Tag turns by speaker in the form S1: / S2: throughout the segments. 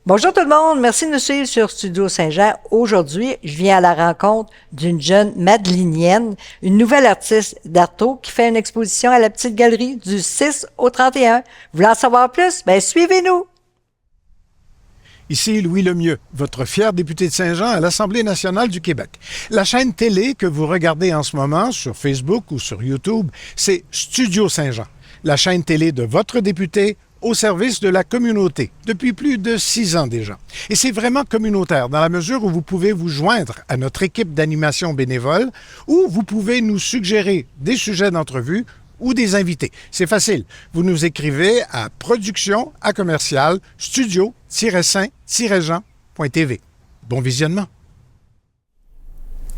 S1: Bonjour tout le monde, merci de nous suivre sur Studio Saint-Jean. Aujourd'hui, je viens à la rencontre d'une jeune madelinienne, une nouvelle artiste d'Arto qui fait une exposition à la Petite Galerie du 6 au 31. Vous voulez en savoir plus? Ben suivez-nous!
S2: Ici Louis Lemieux, votre fier député de Saint-Jean à l'Assemblée nationale du Québec. La chaîne télé que vous regardez en ce moment sur Facebook ou sur YouTube, c'est Studio Saint-Jean, la chaîne télé de votre député au service de la communauté, depuis plus de 6 ans déjà. Et c'est vraiment communautaire, dans la mesure où vous pouvez vous joindre à notre équipe d'animation bénévole ou vous pouvez nous suggérer des sujets d'entrevue ou des invités. C'est facile. Vous nous écrivez à production@studio-saint-jean.tv. Bon visionnement.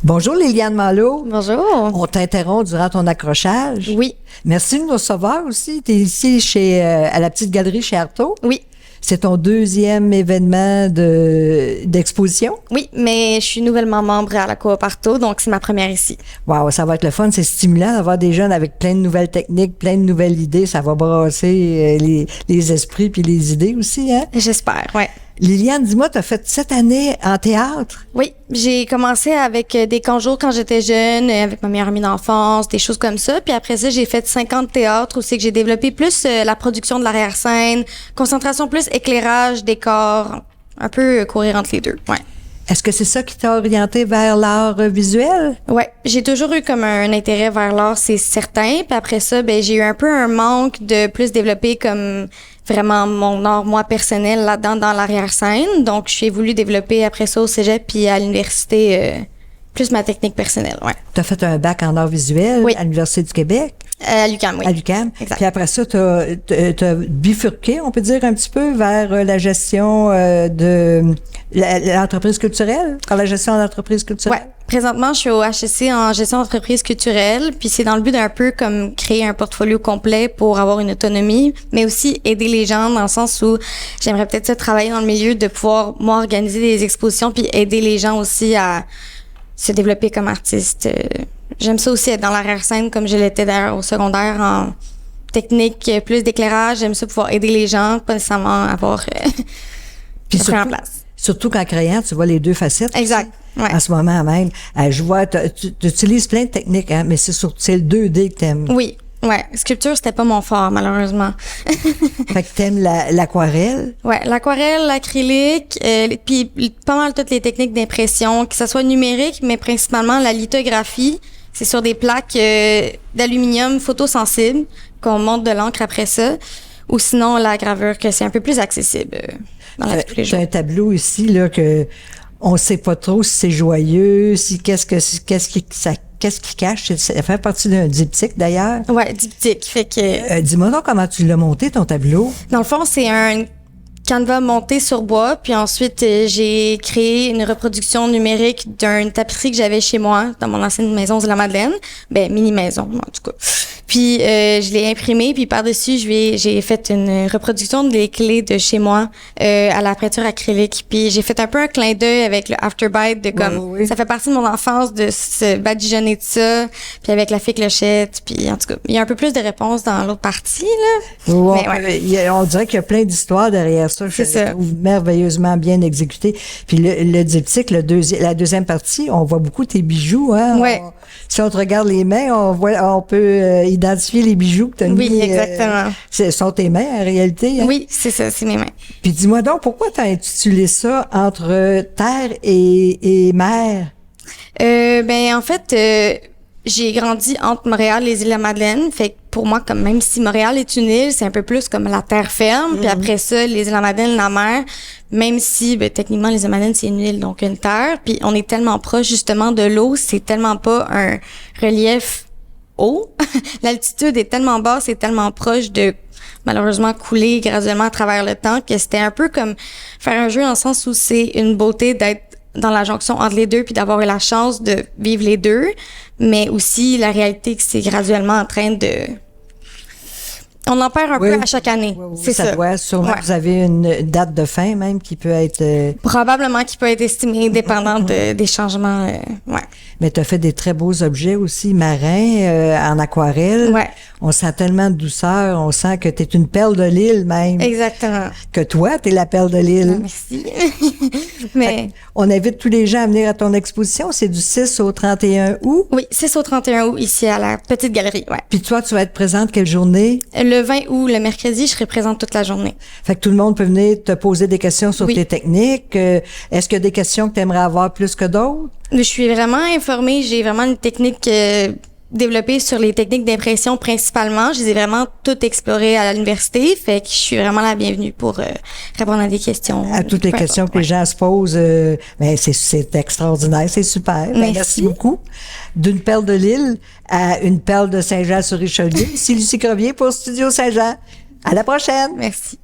S1: Bonjour Liliane Malo.
S3: Bonjour.
S1: On t'interrompt durant ton accrochage.
S3: Oui.
S1: Merci de nous recevoir aussi. Tu es ici à la Petite Galerie chez Arto.
S3: Oui.
S1: C'est ton deuxième événement d'exposition?
S3: Oui, mais je suis nouvellement membre à la Coop Arto, donc c'est ma première ici.
S1: Wow, ça va être le fun. C'est stimulant d'avoir des jeunes avec plein de nouvelles techniques, plein de nouvelles idées. Ça va brasser les esprits puis les idées aussi, hein?
S3: J'espère, ouais.
S1: Liliane, dis-moi, tu as fait 7 années en théâtre?
S3: Oui, j'ai commencé avec des conjours quand j'étais jeune, avec ma meilleure amie d'enfance, des choses comme ça. Puis après ça, j'ai fait 50 théâtres aussi, que j'ai développé plus la production de l'arrière-scène, concentration plus éclairage, décor, un peu courir entre les deux, ouais.
S1: Est-ce que c'est ça qui t'a orienté vers l'art visuel?
S3: Ouais, j'ai toujours eu comme un intérêt vers l'art, c'est certain. Puis après ça, ben j'ai eu un peu un manque de plus développer comme vraiment mon art, moi, personnel là-dedans dans l'arrière-scène. Donc, j'ai voulu développer après ça au cégep puis à l'université plus ma technique personnelle, ouais.
S1: Tu as fait un bac en art visuel à l'Université du Québec?
S3: À l'UQAM, oui.
S1: À l'UQAM.
S3: Exact.
S1: Puis après ça, t'as bifurqué, on peut dire, un petit peu vers la gestion de l'entreprise culturelle, vers la gestion d'entreprise culturelle.
S3: Ouais. Présentement, je suis au HEC en gestion d'entreprise culturelle, puis c'est dans le but d'un peu comme créer un portfolio complet pour avoir une autonomie, mais aussi aider les gens dans le sens où j'aimerais peut-être ça travailler dans le milieu de pouvoir, moi, organiser des expositions puis aider les gens aussi à se développer comme artiste. J'aime ça aussi être dans l'arrière-scène comme je l'étais d'ailleurs au secondaire en technique plus d'éclairage. J'aime ça pouvoir aider les gens, pas nécessairement avoir
S1: puis surtout,
S3: en place.
S1: Surtout qu'en créant, tu vois les deux facettes.
S3: Exact. Ouais.
S1: En ce moment même. Je vois, tu utilises plein de techniques, hein, mais c'est le 2D que t'aimes.
S3: Oui. Ouais, sculpture, c'était pas mon fort, malheureusement.
S1: Fait que t'aimes l'aquarelle?
S3: Ouais, l'aquarelle, l'acrylique, puis pas mal toutes les techniques d'impression, que ça soit numérique, mais principalement la lithographie. C'est sur des plaques d'aluminium photosensibles qu'on monte de l'encre après ça. Ou sinon, la gravure, que c'est un peu plus accessible dans la vie de tous les jours.
S1: T'as un tableau ici, là, que on sait pas trop si c'est joyeux, si qu'est-ce qui cache? Ça fait partie d'un diptyque, d'ailleurs.
S3: Ouais, diptyque. Fait que...
S1: dis-moi donc comment tu l'as monté, ton tableau.
S3: Dans le fond, c'est un canevas monté sur bois, puis ensuite, j'ai créé une reproduction numérique d'une tapisserie que j'avais chez moi, dans mon ancienne maison de la Madeleine. Ben, mini-maison, en tout cas. Puis, je l'ai imprimé, puis par-dessus, j'ai fait une reproduction des clés de chez moi à la peinture acrylique. Puis, j'ai fait un peu un clin d'œil avec le Afterbite de comme... Oui. Ça fait partie de mon enfance de se badigeonner de ça, puis avec la fée clochette, puis en tout cas, il y a un peu plus de réponses dans l'autre partie, là.
S1: Ouais, mais on dirait qu'il y a plein d'histoires derrière ça.
S3: C'est ça.
S1: Merveilleusement bien exécuté. Puis le diptyque, la deuxième partie, on voit beaucoup tes bijoux, hein?
S3: Ouais.
S1: Si on te regarde les mains, on peut identifier les bijoux que tu as mis.
S3: Oui, exactement.
S1: Ce sont tes mains, en réalité. Hein?
S3: Oui, c'est ça, c'est mes mains.
S1: Puis dis-moi donc, pourquoi tu as intitulé ça « Entre terre et mer » ?
S3: Ben en fait, j'ai grandi entre Montréal et les Îles-de-la-Madeleine. Fait que pour moi, comme même si Montréal est une île, c'est un peu plus comme la terre ferme. Puis après ça, les Îles-de-la-Madeleine, la mer. Même si, techniquement, les Îles-de-la-Madeleine, c'est une île, donc une terre. Puis on est tellement proche, justement, de l'eau. C'est tellement pas un relief haut. L'altitude est tellement basse, c'est tellement proche de, malheureusement, couler graduellement à travers le temps que c'était un peu comme faire un jeu dans le sens où c'est une beauté d'être dans la jonction entre les deux puis d'avoir eu la chance de vivre les deux, mais aussi la réalité que c'est graduellement en train de On en perd un
S1: Oui.
S3: peu à chaque année.
S1: Oui, oui,
S3: C'est ça.
S1: doit. Sûrement
S3: Ouais.
S1: que vous avez une date de fin même qui peut être...
S3: Probablement qu'il peut être estimé dépendant des changements. Ouais.
S1: Mais tu as fait des très beaux objets aussi, marins, en aquarelle.
S3: Ouais.
S1: On sent tellement de douceur, on sent que tu es une perle de l'île même.
S3: Exactement.
S1: Que toi, tu es la perle de l'île.
S3: Merci. Mais
S1: On invite tous les gens à venir à ton exposition. C'est du 6 au 31 août.
S3: oui, 6 au 31 août, ici à la Petite Galerie. Ouais.
S1: Puis toi, tu vas être présente quelle journée?
S3: Le 20 août, le mercredi, je serai présente toute la journée.
S1: Fait que tout le monde peut venir te poser des questions sur
S3: Oui.
S1: tes techniques. Est-ce qu'il y a des questions que tu aimerais avoir plus que d'autres?
S3: Je suis vraiment informée. J'ai vraiment une technique développée sur les techniques d'impression principalement. Je les ai vraiment toutes explorées à l'université. Fait que je suis vraiment la bienvenue pour répondre à des questions.
S1: À toutes les
S3: Peu
S1: questions
S3: importe,
S1: que les gens se posent. Ben c'est extraordinaire, c'est super. Ben,
S3: Merci.
S1: merci beaucoup. D'une perle de l'île à une perle de Saint-Jean-sur-Richelieu. C'est Lucie Crevier pour Studio Saint-Jean. À la prochaine!
S3: Merci.